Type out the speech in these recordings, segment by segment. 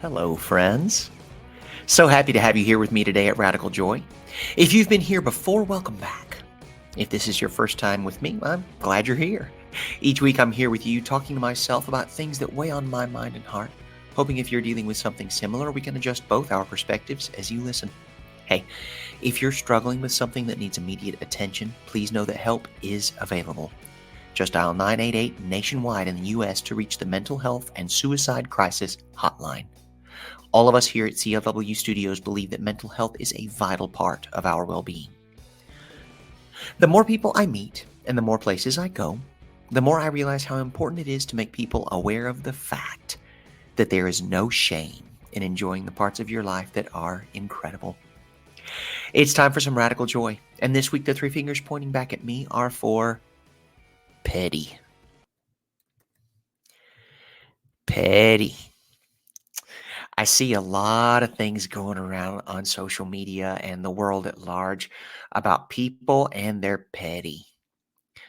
Hello, friends. So happy to have you here with me today at Radical Joy. If you've been here before, welcome back. If this is your first time with me, I'm glad you're here. Each week I'm here with you talking to myself about things that weigh on my mind and heart, hoping if you're dealing with something similar, we can adjust both our perspectives as you listen. Hey, if you're struggling with something that needs immediate attention, please know that help is available. Just dial 988 nationwide in the U.S. to reach the Mental Health and Suicide Crisis Hotline. All of us here at CLW Studios believe that mental health is a vital part of our well-being. The more people I meet and the more places I go, the more I realize how important it is to make people aware of the fact that there is no shame in enjoying the parts of your life that are incredible. It's time for some radical joy, and this week the three fingers pointing back at me are for petty. Petty. I see a lot of things going around on social media and the world at large about people and their petty,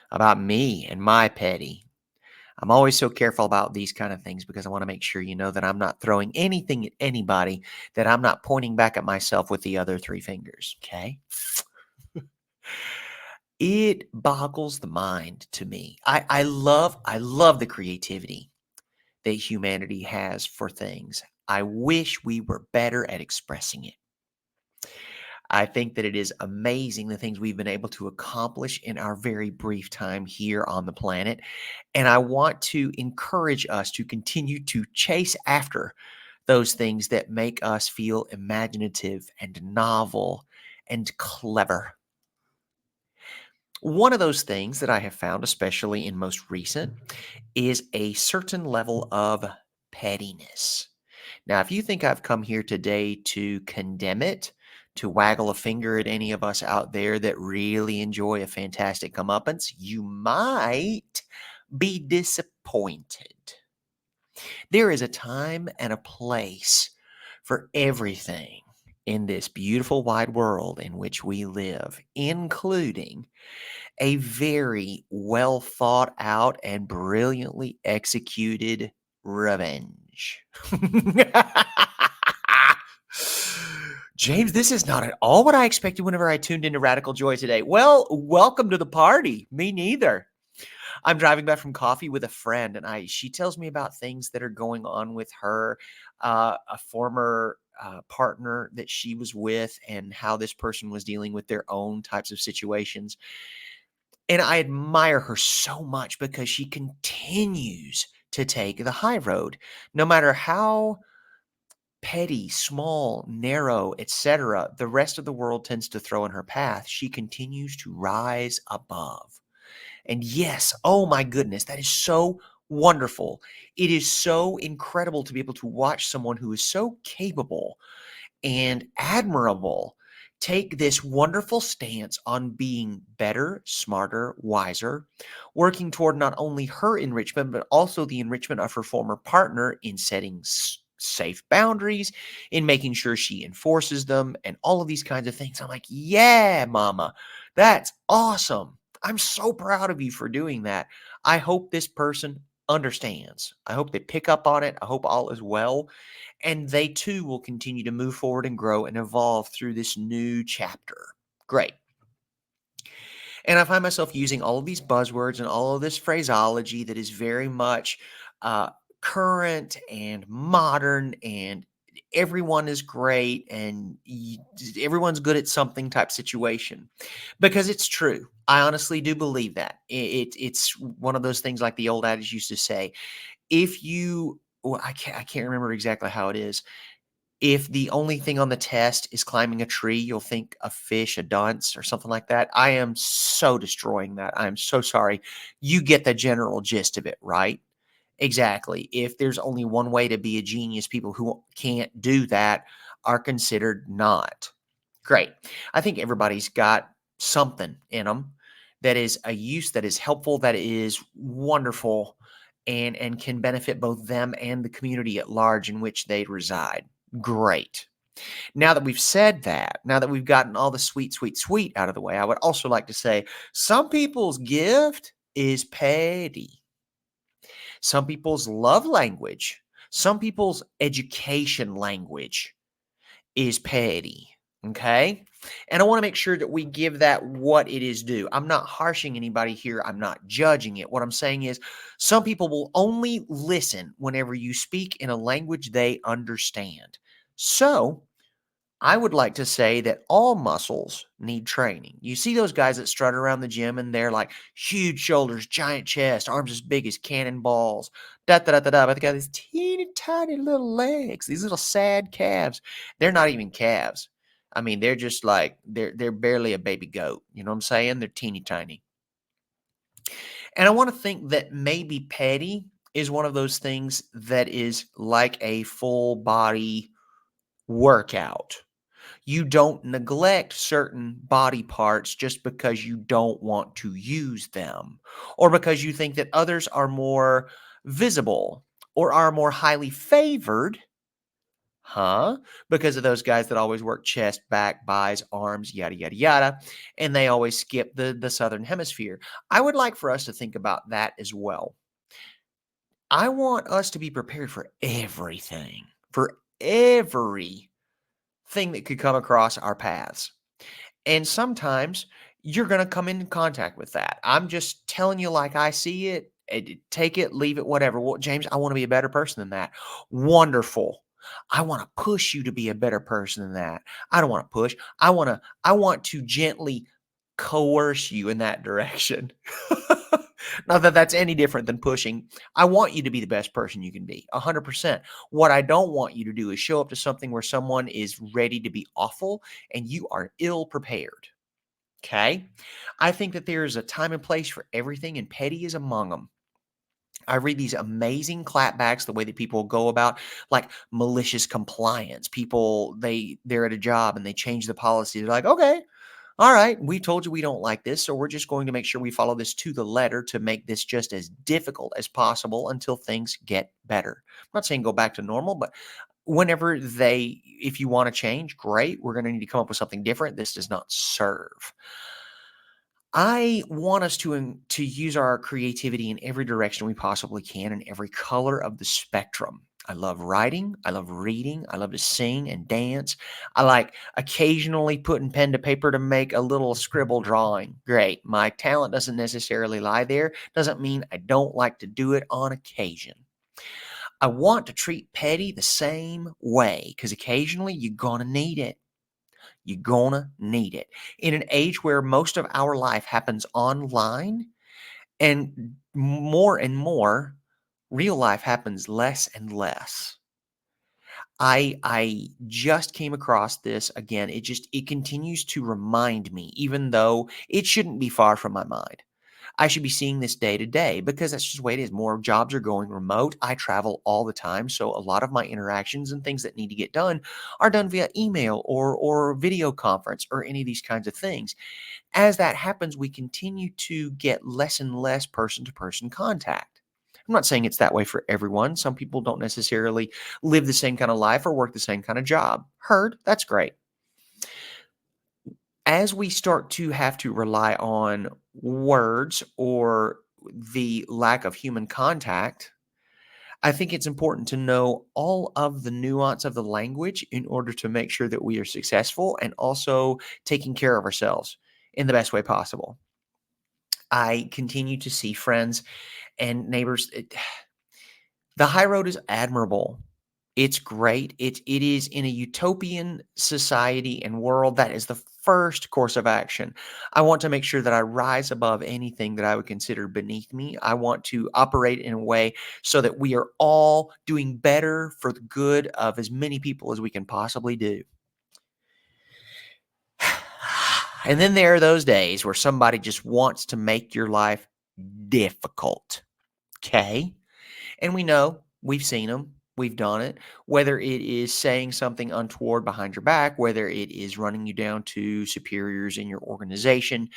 about me and my petty. I'm always so careful about these kind of things because I want to make sure you know that I'm not throwing anything at anybody, that I'm not pointing back at myself with the other three fingers, okay? It boggles the mind to me. I love the creativity that humanity has for things. I wish we were better at expressing it. I think that it is amazing the things we've been able to accomplish in our very brief time here on the planet. And I want to encourage us to continue to chase after those things that make us feel imaginative and novel and clever. One of those things that I have found, especially in most recent, is a certain level of pettiness. Now, if you think I've come here today to condemn it, to waggle a finger at any of us out there that really enjoy a fantastic comeuppance, you might be disappointed. There is a time and a place for everything in this beautiful wide world in which we live, including a very well thought out and brilliantly executed revenge. James, this is not at all what I expected whenever I tuned into Radical Joy today. Well, welcome to the party. Me neither. I'm driving back from coffee with a friend, and she tells me about things that are going on with her, a former partner that she was with, and how this person was dealing with their own types of situations. And I admire her so much because she continues to take the high road, no matter how petty, small, narrow, etc., the rest of the world tends to throw in her path. She continues to rise above. And yes, oh my goodness, that is so wonderful. It is so incredible to be able to watch someone who is so capable and admirable take this wonderful stance on being better, smarter, wiser, working toward not only her enrichment, but also the enrichment of her former partner in setting safe boundaries, in making sure she enforces them, and all of these kinds of things. I'm like, yeah, mama, that's awesome. I'm so proud of you for doing that. I hope this person understands. I hope they pick up on it. I hope all is well. And they too will continue to move forward and grow and evolve through this new chapter. Great. And I find myself using all of these buzzwords and all of this phraseology that is very much current and modern, and everyone is great and everyone's good at something type situation, because it's true. I honestly do believe that. It's one of those things, like the old adage used to say, if you, well, I can't remember exactly how it is. If the only thing on the test is climbing a tree, you'll think a fish, a dunce, or something like that. I am so destroying that. I'm so sorry. You get the general gist of it, right? Exactly. If there's only one way to be a genius, people who can't do that are considered not. Great. I think everybody's got something in them that is a use, that is helpful, that is wonderful, and can benefit both them and the community at large in which they reside. Great. Now that we've said that, now that we've gotten all the sweet, sweet, sweet out of the way, I would also like to say some people's gift is petty. Some people's love language, Some people's education language is petty. Okay. And I want to make sure that we give that what it is due. I'm not harshing anybody here. I'm not judging it. What I'm saying is some people will only listen whenever you speak in a language they understand. So I would like to say that all muscles need training. You see those guys that strut around the gym and they're like huge shoulders, giant chest, arms as big as cannonballs, da da da da da. But they got these teeny tiny little legs, these little sad calves. They're not even calves. I mean, they're just like they're barely a baby goat. You know what I'm saying? They're teeny tiny. And I want to think that maybe petty is one of those things that is like a full body workout. You don't neglect certain body parts just because you don't want to use them or because you think that others are more visible or are more highly favored, huh? Because of those guys that always work chest, back, buys, arms, yada, yada, yada, and they always skip the southern hemisphere. I would like for us to think about that as well. I want us to be prepared for everything that could come across our paths. And sometimes you're going to come in contact with that. I'm just telling you like I see it. Take it, leave it, whatever. Well, James, I want to be a better person than that. Wonderful. I want to push you to be a better person than that. I don't want to push. I want to gently coerce you in that direction. Not that that's any different than pushing. I want you to be the best person you can be, 100%. What I don't want you to do is show up to something where someone is ready to be awful and you are ill prepared. Okay? I think that there is a time and place for everything, and petty is among them. I read these amazing clapbacks, the way that people go about like malicious compliance. People, they're at a job and they change the policy. They're like, okay, all right, we told you we don't like this, so we're just going to make sure we follow this to the letter to make this just as difficult as possible until things get better. I'm not saying go back to normal, but if you want to change, great. We're going to need to come up with something different. This does not serve. I want us to use our creativity in every direction we possibly can, in every color of the spectrum. I love writing. I love reading. I love to sing and dance. I like occasionally putting pen to paper to make a little scribble drawing. Great. My talent doesn't necessarily lie there. Doesn't mean I don't like to do it on occasion. I want to treat petty the same way because occasionally you're going to need it. You're gonna need it. In an age where most of our life happens online and more, real life happens less and less. I just came across this again. It continues to remind me, even though it shouldn't be far from my mind. I should be seeing this day to day because that's just the way it is. More jobs are going remote. I travel all the time. So a lot of my interactions and things that need to get done are done via email or video conference or any of these kinds of things. As that happens, we continue to get less and less person to person contact. I'm not saying it's that way for everyone. Some people don't necessarily live the same kind of life or work the same kind of job. Heard, that's great. As we start to have to rely on words or the lack of human contact, I think it's important to know all of the nuance of the language in order to make sure that we are successful and also taking care of ourselves in the best way possible. I continue to see friends and neighbors. The high road is admirable. It's great. It is in a utopian society and world that is the first course of action. I want to make sure that I rise above anything that I would consider beneath me. I want to operate in a way so that we are all doing better for the good of as many people as we can possibly do. And then there are those days where somebody just wants to make your life difficult. Okay? And we know, we've seen them, we've done it, whether it is saying something untoward behind your back, whether it is running you down to superiors in your organization,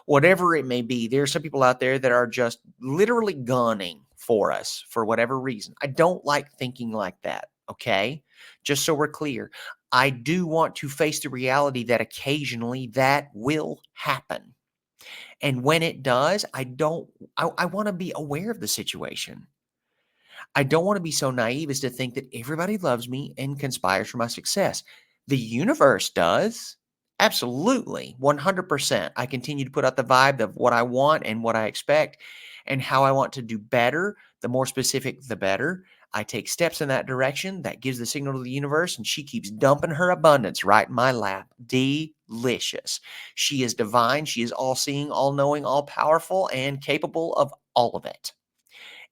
whatever it may be. There are some people out there that are just literally gunning for us for whatever reason. I don't like thinking like that, okay? Just so we're clear. I do want to face the reality that occasionally that will happen. And when it does, I want to be aware of the situation. I don't want to be so naive as to think that everybody loves me and conspires for my success. The universe does. Absolutely. 100%. I continue to put out the vibe of what I want and what I expect and how I want to do better. The more specific, the better. I take steps in that direction. That gives the signal to the universe, and she keeps dumping her abundance right in my lap. Delicious. She is divine. She is all seeing, all knowing, all powerful, and capable of all of it.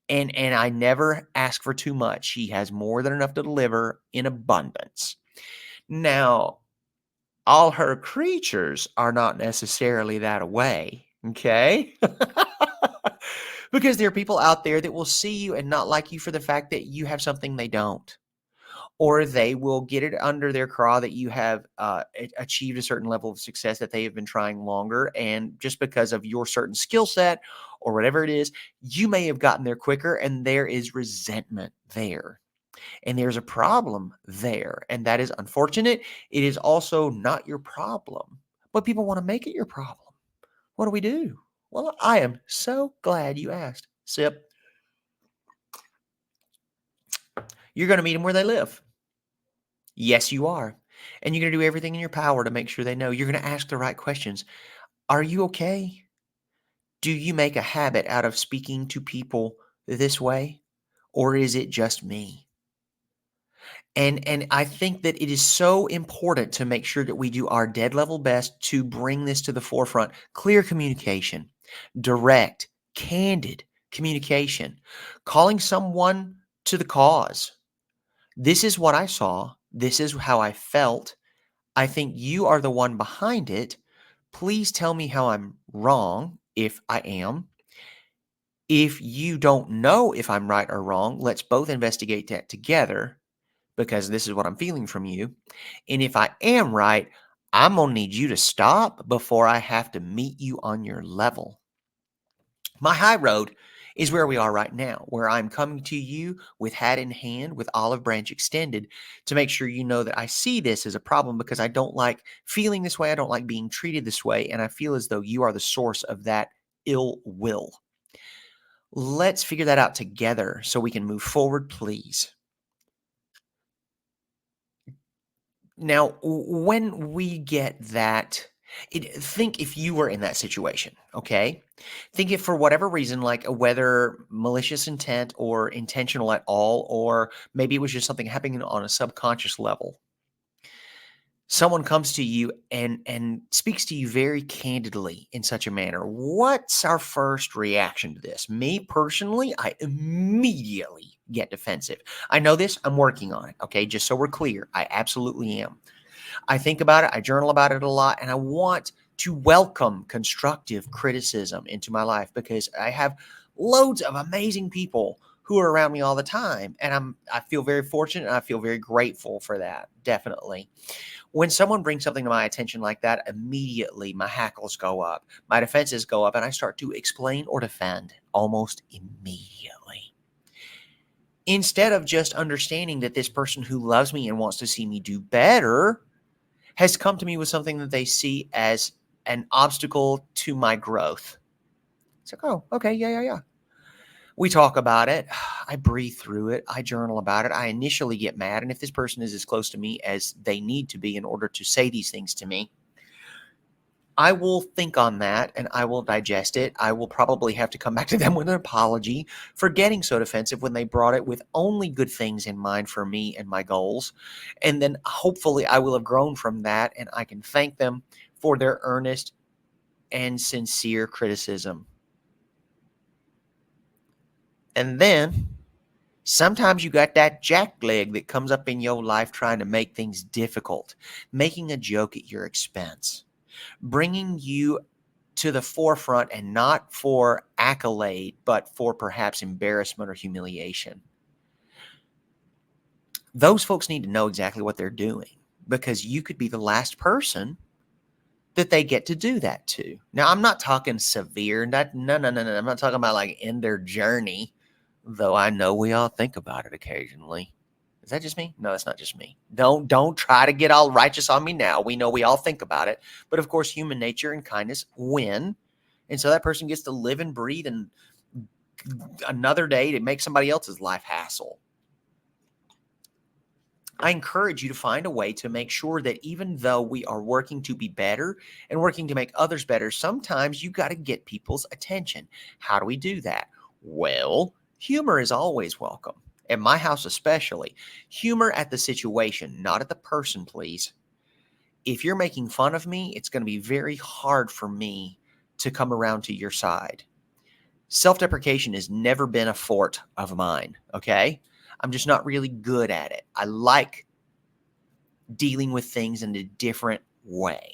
And I never ask for too much. She has more than enough to deliver in abundance. Now, all her creatures are not necessarily that way, okay? Because there are people out there that will see you and not like you for the fact that you have something they don't. Or they will get it under their craw that you have achieved a certain level of success that they have been trying longer. And just because of your certain skill set or whatever it is, you may have gotten there quicker, and there is resentment there. And there's a problem there. And that is unfortunate. It is also not your problem, but people want to make it your problem. What do we do? Well, I am so glad you asked. Sip. You're going to meet them where they live. Yes, you are. And you're going to do everything in your power to make sure they know. You're going to ask the right questions. Are you okay? Do you make a habit out of speaking to people this way? Or is it just me? And I think that it is so important to make sure that we do our dead level best to bring this to the forefront. Clear communication, direct, candid communication, calling someone to the cause. This is what I saw. This is how I felt. I think you are the one behind it. Please tell me how I'm wrong if I am. If you don't know if I'm right or wrong, let's both investigate that together, because this is what I'm feeling from you. And if I am right, I'm going to need you to stop before I have to meet you on your level. My high road is where we are right now, where I'm coming to you with hat in hand, with olive branch extended, to make sure you know that I see this as a problem, because I don't like feeling this way. I don't like being treated this way. And I feel as though you are the source of that ill will. Let's figure that out together so we can move forward, please. Now, when we get that, think if you were in that situation, okay? Think if for whatever reason, like whether malicious intent or intentional at all, or maybe it was just something happening on a subconscious level. Someone comes to you and speaks to you very candidly in such a manner. What's our first reaction to this? Me personally, I immediately get defensive. I know this, I'm working on it, okay? Just so we're clear, I absolutely am. I think about it, I journal about it a lot, and I want to welcome constructive criticism into my life, because I have loads of amazing people who are around me all the time, and I feel very fortunate, and I feel very grateful for that, definitely. When someone brings something to my attention like that, immediately my hackles go up, my defenses go up, and I start to explain or defend almost immediately. Instead of just understanding that this person who loves me and wants to see me do better has come to me with something that they see as an obstacle to my growth. It's like, oh, okay, yeah. We talk about it. I breathe through it. I journal about it. I initially get mad. And if this person is as close to me as they need to be in order to say these things to me, I will think on that and I will digest it. I will probably have to come back to them with an apology for getting so defensive when they brought it with only good things in mind for me and my goals. And then hopefully I will have grown from that, and I can thank them for their earnest and sincere criticism. And then sometimes you got that jackleg that comes up in your life trying to make things difficult, making a joke at your expense, bringing you to the forefront, and not for accolade, but for perhaps embarrassment or humiliation. Those folks need to know exactly what they're doing, because you could be the last person that they get to do that to. Now, I'm not talking severe. No. I'm not talking about like in their journey, though I know we all think about it occasionally. Is that just me? No, that's not just me. Don't try to get all righteous on me now. We know we all think about it. But of course, human nature and kindness win. And so that person gets to live and breathe and another day to make somebody else's life hassle. I encourage you to find a way to make sure that even though we are working to be better and working to make others better, sometimes you got to get people's attention. How do we do that? Well, humor is always welcome. At my house, especially, humor at the situation, not at the person, please. If you're making fun of me, it's going to be very hard for me to come around to your side. Self-deprecation has never been a forte of mine, okay? I'm just not really good at it. I like dealing with things in a different way.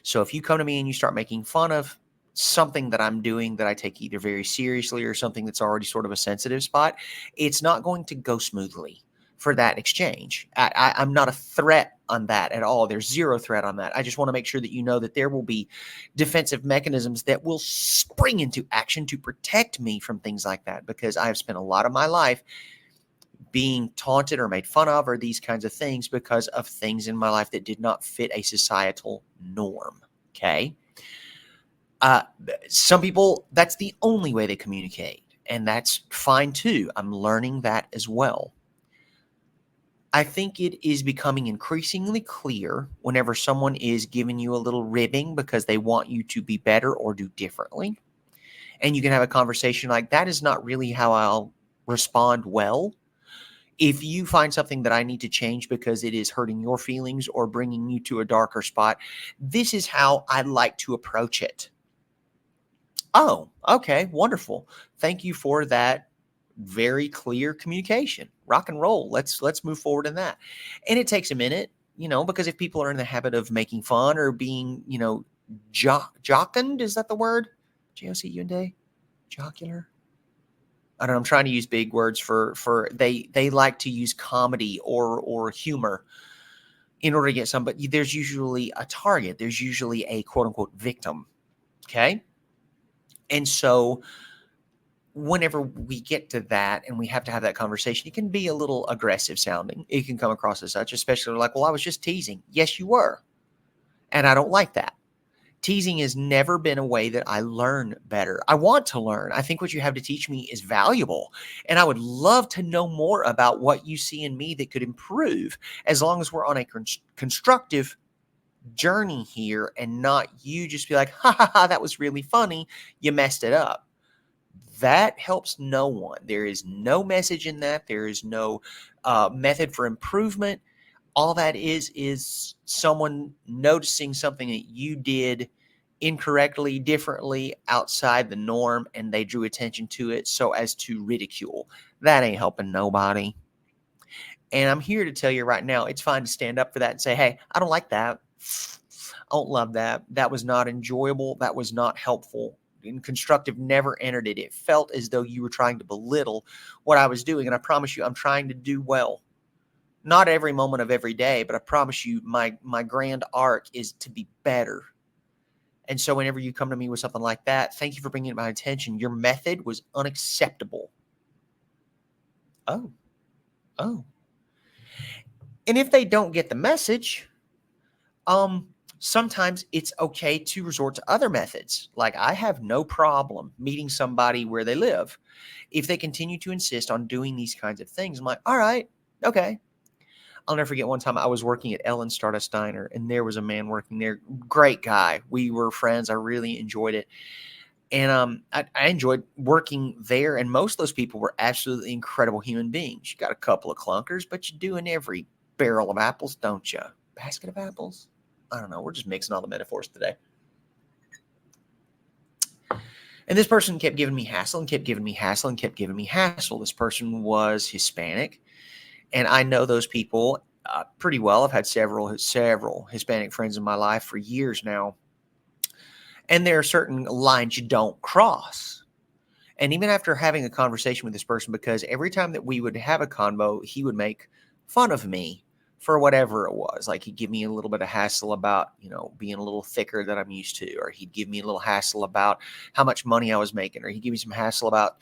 So if you come to me and you start making fun of something that I'm doing that I take either very seriously or something that's already sort of a sensitive spot, it's not going to go smoothly for that exchange. I'm not a threat on that at all. There's zero threat on that. I just want to make sure that you know that there will be defensive mechanisms that will spring into action to protect me from things like that, because I have spent a lot of my life being taunted or made fun of or these kinds of things because of things in my life that did not fit a societal norm. Okay. Some people, that's the only way they communicate, and that's fine too. I'm learning that as well. I think it is becoming increasingly clear whenever someone is giving you a little ribbing because they want you to be better or do differently. And you can have a conversation like, that is not really how I'll respond well. If you find something that I need to change because it is hurting your feelings or bringing you to a darker spot, this is how I'd like to approach it. Oh, okay, wonderful. Thank you for that very clear communication. Rock and roll. Let's move forward in that. And it takes a minute, because if people are in the habit of making fun or being, jocund, is that the word? J-O-C-U-N-D? Jocular? I don't know. I'm trying to use big words for they like to use comedy or humor in order to get some, but there's usually a target. There's usually a quote unquote victim. Okay. And so whenever we get to that and we have to have that conversation, it can be a little aggressive sounding. It can come across as such, especially like, well, I was just teasing. Yes, you were. And I don't like that. Teasing has never been a way that I learn better. I want to learn. I think what you have to teach me is valuable. And I would love to know more about what you see in me that could improve, as long as we're on a constructive journey here and not you just be like, ha ha ha, that was really funny. You messed it up. That helps no one. There is no message in that. There is no method for improvement. All that is someone noticing something that you did incorrectly, differently, outside the norm, and they drew attention to it so as to ridicule. That ain't helping nobody. And I'm here to tell you right now, it's fine to stand up for that and say, hey, I don't like that. I don't love that. That was not enjoyable. That was not helpful. And constructive never entered it. It felt as though you were trying to belittle what I was doing. And I promise you, I'm trying to do well. Not every moment of every day, but I promise you my grand arc is to be better. And so whenever you come to me with something like that, thank you for bringing it to my attention. Your method was unacceptable. Oh. And if they don't get the message, sometimes it's okay to resort to other methods. Like, I have no problem meeting somebody where they live. If they continue to insist on doing these kinds of things, I'm like, all right, okay. I'll never forget one time I was working at Ellen's Stardust Diner, and there was a man working there. Great guy. We were friends. I really enjoyed it. And I enjoyed working there, and most of those people were absolutely incredible human beings. You got a couple of clunkers, but you do in every barrel of apples, don't you? Basket of apples? I don't know. We're just mixing all the metaphors today. And this person kept giving me hassle and kept giving me hassle and kept giving me hassle. This person was Hispanic. And I know those people pretty well. I've had several Hispanic friends in my life for years now. And there are certain lines you don't cross. And even after having a conversation with this person, because every time that we would have a convo, he would make fun of me for whatever it was. Like, he'd give me a little bit of hassle about, being a little thicker than I'm used to, or he'd give me a little hassle about how much money I was making, or he'd give me some hassle about,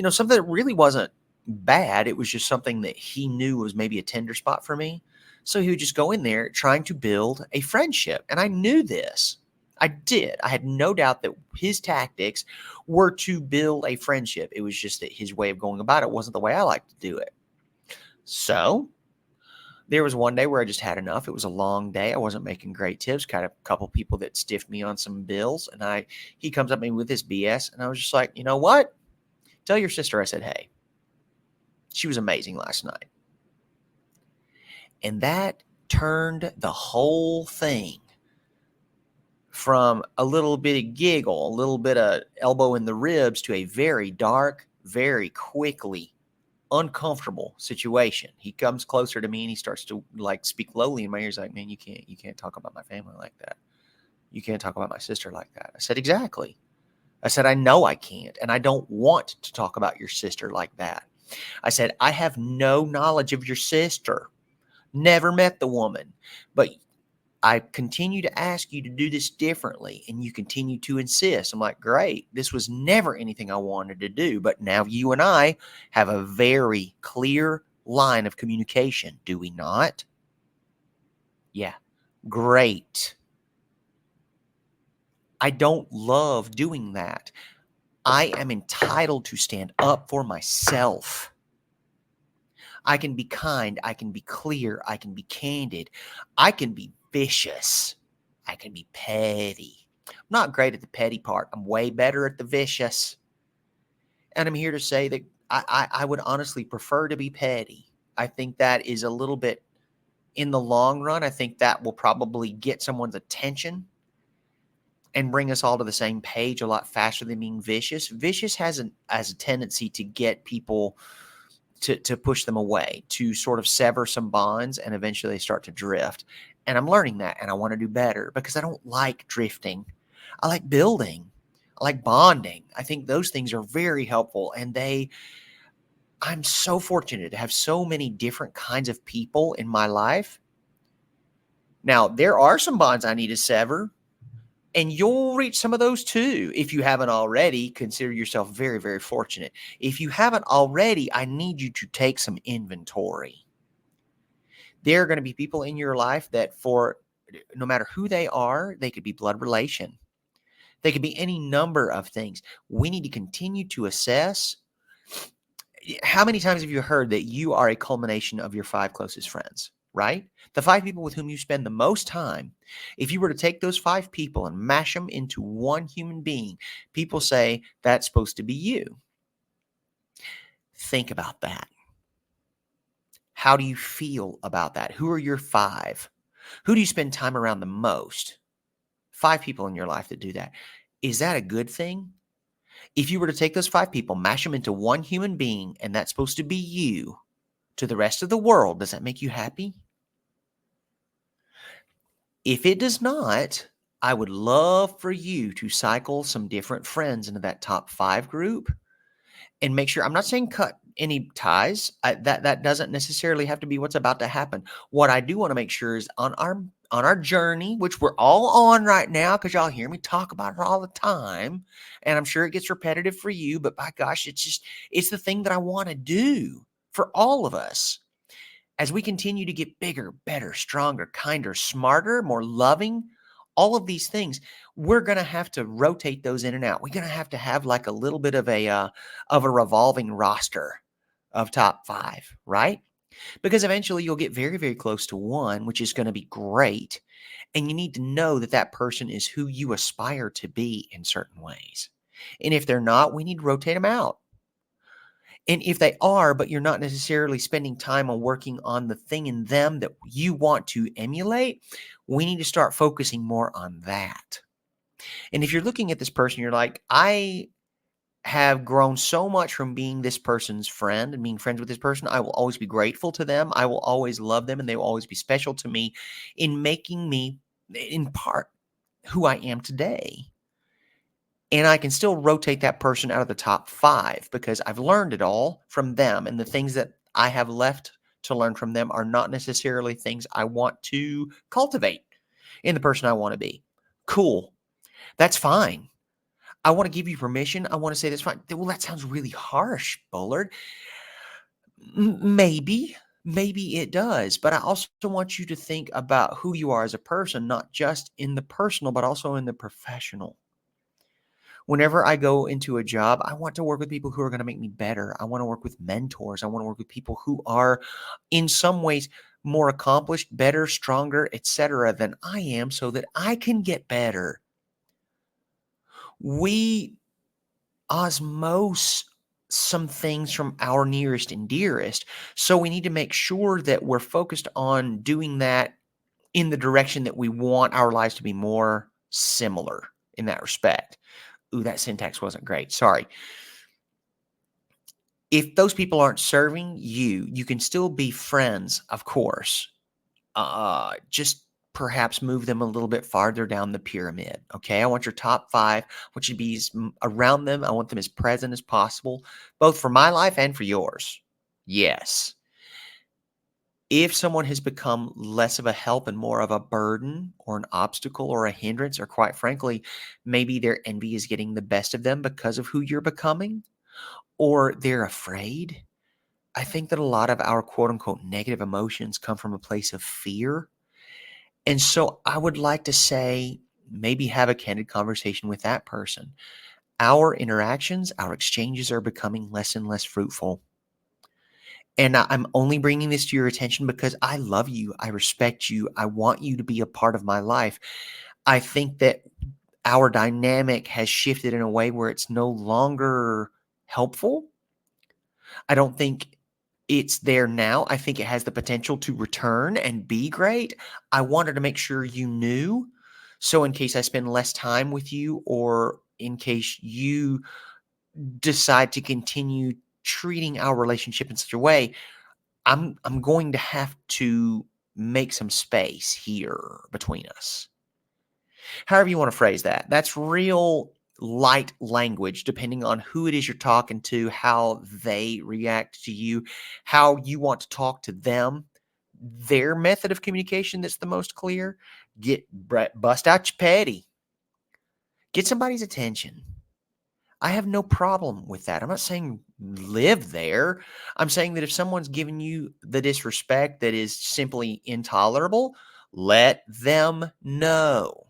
something that really wasn't bad. It was just something that he knew was maybe a tender spot for me. So he would just go in there trying to build a friendship. And I knew this. I did. I had no doubt that his tactics were to build a friendship. It was just that his way of going about it wasn't the way I like to do it. So there was one day where I just had enough. It was a long day. I wasn't making great tips. Kind of a couple people that stiffed me on some bills, and he comes up to me with this BS, and I was just like, you know what? Tell your sister I said hey. She was amazing last night, and that turned the whole thing from a little bit of giggle, a little bit of elbow in the ribs, to a very dark, very quickly uncomfortable situation. He comes closer to me and he starts to like speak lowly in my ears, like, man, you can't talk about my family like that. You can't talk about my sister like that. I said, exactly. I said, I know I can't, and I don't want to talk about your sister like that. I said, I have no knowledge of your sister. Never met the woman, but I continue to ask you to do this differently, and you continue to insist. I'm like, great. This was never anything I wanted to do, but now you and I have a very clear line of communication, do we not? Yeah, great. I don't love doing that. I am entitled to stand up for myself. I can be kind. I can be clear. I can be candid. I can be vicious. I can be petty. I'm not great at the petty part. I'm way better at the vicious. And I'm here to say that I would honestly prefer to be petty. I think that is a little bit, in the long run, I think that will probably get someone's attention and bring us all to the same page a lot faster than being vicious. Vicious has a tendency to get people to push them away, to sort of sever some bonds, and eventually they start to drift. And I'm learning that, and I want to do better because I don't like drifting. I like building. I like bonding. I think those things are very helpful, and I'm so fortunate to have so many different kinds of people in my life. Now, there are some bonds I need to sever, and you'll reach some of those too. If you haven't already, consider yourself very, very fortunate. If you haven't already, I need you to take some inventory. There are going to be people in your life that, for no matter who they are, they could be blood relation. They could be any number of things. We need to continue to assess. How many times have you heard that you are a culmination of your 5 closest friends, right? The 5 people with whom you spend the most time. If you were to take those 5 people and mash them into one human being, people say that's supposed to be you. Think about that. How do you feel about that? Who are your 5? Who do you spend time around the most? 5 people in your life that do that. Is that a good thing? If you were to take those 5 people, mash them into one human being, and that's supposed to be you to the rest of the world, does that make you happy? If it does not, I would love for you to cycle some different friends into that top 5 group and make sure. I'm not saying cut any ties. That doesn't necessarily have to be what's about to happen. What I do want to make sure is on our journey, which we're all on right now, because y'all hear me talk about it all the time, and I'm sure it gets repetitive for you, but by gosh, it's the thing that I want to do for all of us. As we continue to get bigger, better, stronger, kinder, smarter, more loving, all of these things, we're going to have to rotate those in and out. We're going to have like a little bit of a revolving roster of top 5, right? Because eventually you'll get very, very close to one, which is going to be great. And you need to know that that person is who you aspire to be in certain ways. And if they're not, we need to rotate them out. And if they are, but you're not necessarily spending time on working on the thing in them that you want to emulate, we need to start focusing more on that. And if you're looking at this person, you're like, I have grown so much from being this person's friend and being friends with this person. I will always be grateful to them. I will always love them, and they will always be special to me in making me, in part, who I am today. And I can still rotate that person out of the top 5 because I've learned it all from them. And the things that I have left to learn from them are not necessarily things I want to cultivate in the person I want to be. Cool. That's fine. I want to give you permission. I want to say that's fine. Well, that sounds really harsh, Bullard. Maybe. Maybe it does, but I also want you to think about who you are as a person, not just in the personal, but also in the professional. Whenever I go into a job, I want to work with people who are going to make me better. I want to work with mentors. I want to work with people who are, in some ways, more accomplished, better, stronger, etc., than I am, so that I can get better. We osmose some things from our nearest and dearest. So we need to make sure that we're focused on doing that in the direction that we want our lives to be more similar in that respect. Ooh, that syntax wasn't great. Sorry. If those people aren't serving you, you can still be friends, of course. Just perhaps move them a little bit farther down the pyramid. Okay. I want your top five. I want you to be around them. I want them as present as possible, both for my life and for yours. Yes. If someone has become less of a help and more of a burden or an obstacle or a hindrance, or quite frankly, maybe their envy is getting the best of them because of who you're becoming, or they're afraid. I think that a lot of our quote unquote negative emotions come from a place of fear. And so I would like to say, maybe have a candid conversation with that person. Our interactions, our exchanges are becoming less and less fruitful. And I'm only bringing this to your attention because I love you. I respect you. I want you to be a part of my life. I think that our dynamic has shifted in a way where it's no longer helpful. I don't think it's there now. I think it has the potential to return and be great. I wanted to make sure you knew. So, in case I spend less time with you, or in case you decide to continue treating our relationship in such a way, I'm going to have to make some space here between us. However you want to phrase that. That's real light language, depending on who it is you're talking to, how they react to you, how you want to talk to them. Their method of communication that's the most clear. Bust out your petty. Get somebody's attention. I have no problem with that. I'm not saying live there. I'm saying that if someone's giving you the disrespect that is simply intolerable, let them know.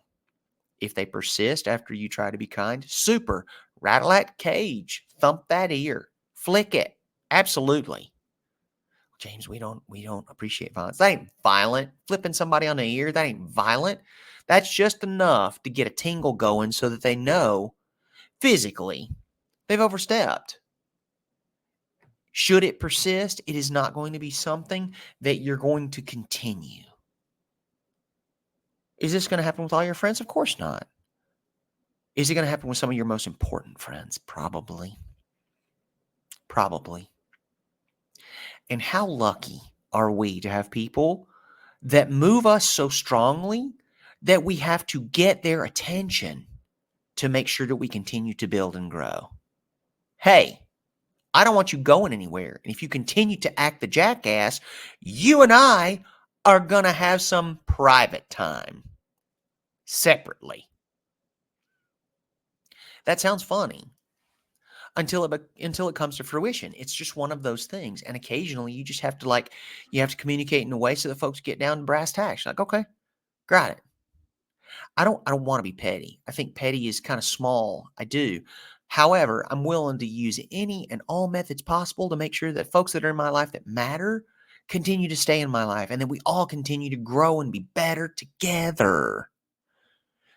If they persist after you try to be kind, super. Rattle that cage, thump that ear, flick it. Absolutely. James, we don't appreciate violence. That ain't violent. Flipping somebody on the ear, that ain't violent. That's just enough to get a tingle going so that they know physically they've overstepped. Should it persist, it is not going to be something that you're going to continue. Is this going to happen with all your friends? Of course not. Is it going to happen with some of your most important friends? Probably. Probably. And how lucky are we to have people that move us so strongly that we have to get their attention to make sure that we continue to build and grow? Hey, I don't want you going anywhere. And if you continue to act the jackass, you and I are going to have some private time separately. That sounds funny until it comes to fruition. It's just one of those things. And occasionally you just have to you have to communicate in a way so that folks get down to brass tacks. Like, okay, got it. I don't want to be petty. I think petty is kind of small. I do. However, I'm willing to use any and all methods possible to make sure that folks that are in my life that matter continue to stay in my life, and then we all continue to grow and be better together.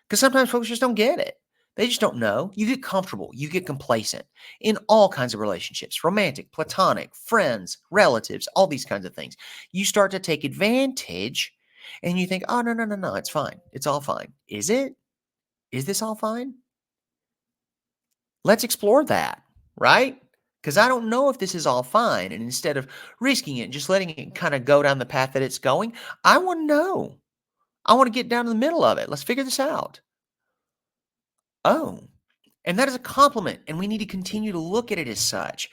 Because sometimes folks just don't get it. They just don't know. You get comfortable. You get complacent in all kinds of relationships, romantic, platonic, friends, relatives, all these kinds of things. You start to take advantage and you think, oh, no, no, no, no, it's fine. It's all fine. Is it? Is this all fine? Let's explore that, right? Because I don't know if this is all fine. And instead of risking it and just letting it kind of go down the path that it's going, I want to know. I want to get down in the middle of it. Let's figure this out. Oh, and that is a compliment, and we need to continue to look at it as such.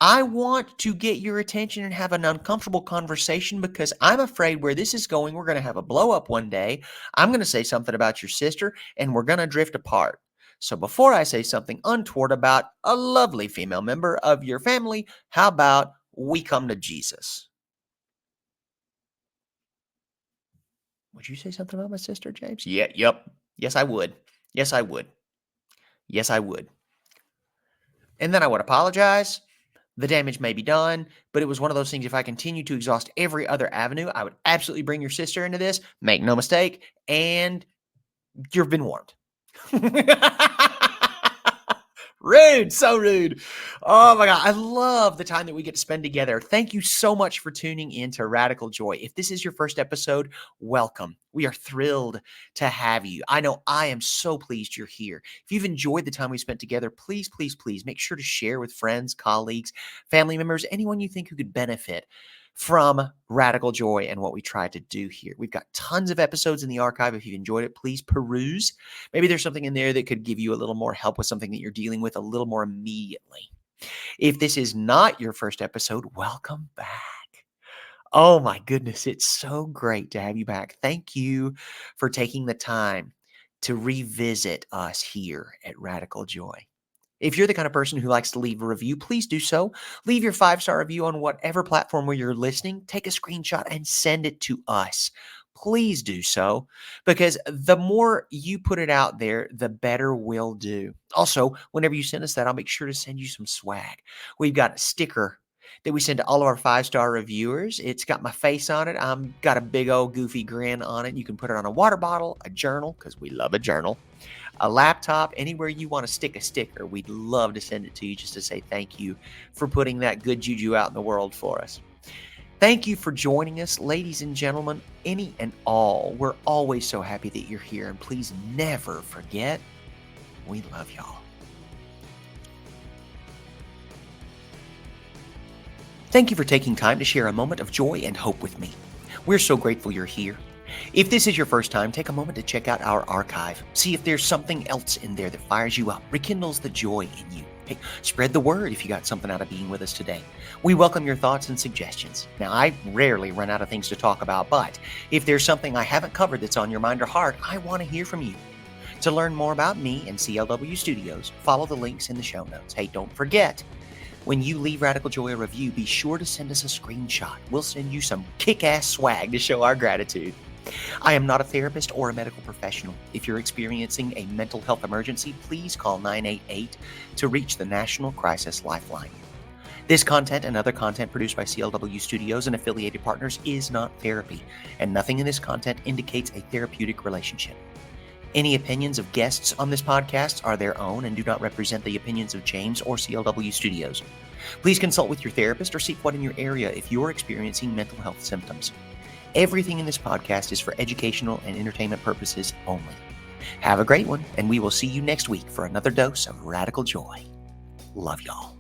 I want to get your attention and have an uncomfortable conversation because I'm afraid where this is going, we're going to have a blow up one day. I'm going to say something about your sister, and we're going to drift apart. So before I say something untoward about a lovely female member of your family, how about we come to Jesus? Would you say something about my sister, James? Yeah, yep. Yes, I would. Yes, I would. Yes, I would. And then I would apologize. The damage may be done, but it was one of those things. If I continue to exhaust every other avenue, I would absolutely bring your sister into this. Make no mistake. And you've been warned. Rude, so rude. Oh my God. I love the time that we get to spend together. Thank you so much for tuning in to Radical Joy. If this is your first episode, welcome. We are thrilled to have you. I know I am so pleased you're here. If you've enjoyed the time we spent together, please, please, please make sure to share with friends, colleagues, family members, anyone you think who could benefit from Radical Joy and what we try to do here. We've got tons of episodes in the archive. If you've enjoyed it, please peruse. Maybe there's something in there that could give you a little more help with something that you're dealing with a little more immediately. If this is not your first episode, welcome back. Oh my goodness, it's so great to have you back. Thank you for taking the time to revisit us here at Radical Joy. If you're the kind of person who likes to leave a review, please do so. Leave your 5-star review on whatever platform where you're listening. Take a screenshot and send it to us. Please do so, because the more you put it out there, the better we'll do. Also, whenever you send us that, I'll make sure to send you some swag. We've got a sticker that we send to all of our 5-star reviewers. It's got my face on it. I'm got a big old goofy grin on it. You can put it on a water bottle, a journal, because we love a journal, a laptop, anywhere you want to stick a sticker. We'd love to send it to you just to say thank you for putting that good juju out in the world for us. Thank you for joining us, ladies and gentlemen, any and all. We're always so happy that you're here, and please never forget, we love y'all. Thank you for taking time to share a moment of joy and hope with me. We're so grateful you're here. If this is your first time, take a moment to check out our archive. See if there's something else in there that fires you up, rekindles the joy in you. Hey, spread the word if you got something out of being with us today. We welcome your thoughts and suggestions. Now, I rarely run out of things to talk about, but if there's something I haven't covered that's on your mind or heart, I want to hear from you. To learn more about me and CLW Studios, follow the links in the show notes. Hey, don't forget, when you leave Radical Joy a review, be sure to send us a screenshot. We'll send you some kick-ass swag to show our gratitude. I am not a therapist or a medical professional. If you're experiencing a mental health emergency, please call 988 to reach the National Crisis Lifeline. This content and other content produced by CLW Studios and affiliated partners is not therapy, and nothing in this content indicates a therapeutic relationship. Any opinions of guests on this podcast are their own and do not represent the opinions of James or CLW Studios. Please consult with your therapist or seek one in your area if you're experiencing mental health symptoms. Everything in this podcast is for educational and entertainment purposes only. Have a great one, and we will see you next week for another dose of Radical Joy. Love y'all.